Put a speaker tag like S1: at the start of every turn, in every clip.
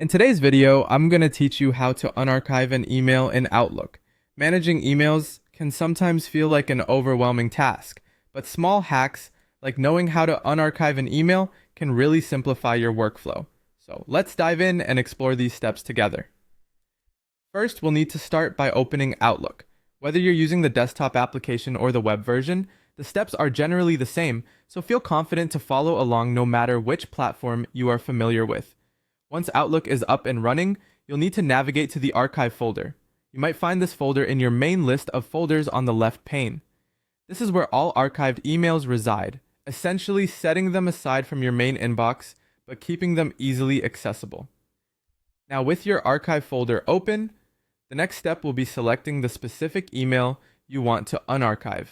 S1: In today's video, I'm going to teach you how to unarchive an email in Outlook. Managing emails can sometimes feel like an overwhelming task, but small hacks like knowing how to unarchive an email can really simplify your workflow. So let's dive in and explore these steps together. First, we'll need to start by opening Outlook. Whether you're using the desktop application or the web version, the steps are generally the same, so feel confident to follow along no matter which platform you are familiar with. Once Outlook is up and running, you'll need to navigate to the Archive folder. You might find this folder in your main list of folders on the left pane. This is where all archived emails reside, essentially setting them aside from your main inbox, but keeping them easily accessible. Now with your Archive folder open, the next step will be selecting the specific email you want to unarchive.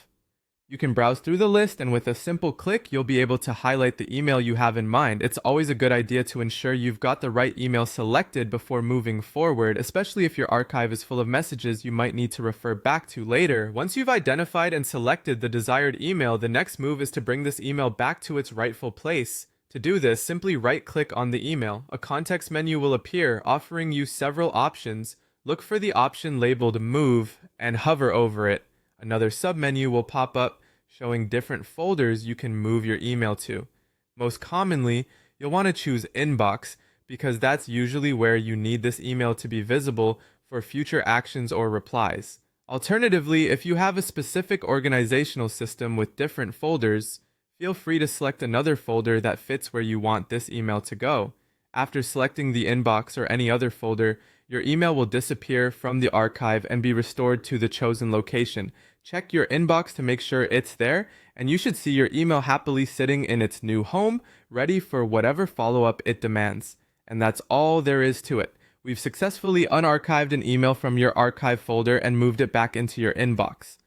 S1: You can browse through the list, and with a simple click, you'll be able to highlight the email you have in mind. It's always a good idea to ensure you've got the right email selected before moving forward, especially if your archive is full of messages you might need to refer back to later. Once you've identified and selected the desired email, the next move is to bring this email back to its rightful place. To do this, simply right-click on the email. A context menu will appear, offering you several options. Look for the option labeled Move and hover over it. Another submenu will pop up showing different folders you can move your email to. Most commonly, you'll want to choose Inbox because that's usually where you need this email to be visible for future actions or replies. Alternatively, if you have a specific organizational system with different folders, feel free to select another folder that fits where you want this email to go. After selecting the inbox or any other folder, your email will disappear from the archive and be restored to the chosen location. Check your inbox to make sure it's there, and you should see your email happily sitting in its new home, ready for whatever follow-up it demands. And that's all there is to it. We've successfully unarchived an email from your archive folder and moved it back into your inbox.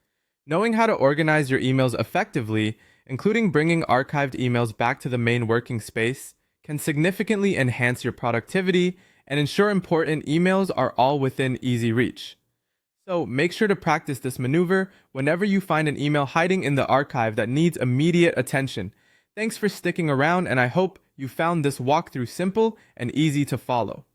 S1: Knowing how to organize your emails effectively, including bringing archived emails back to the main working space, can significantly enhance your productivity and ensure important emails are all within easy reach. So make sure to practice this maneuver whenever you find an email hiding in the archive that needs immediate attention. Thanks for sticking around, and I hope you found this walkthrough simple and easy to follow.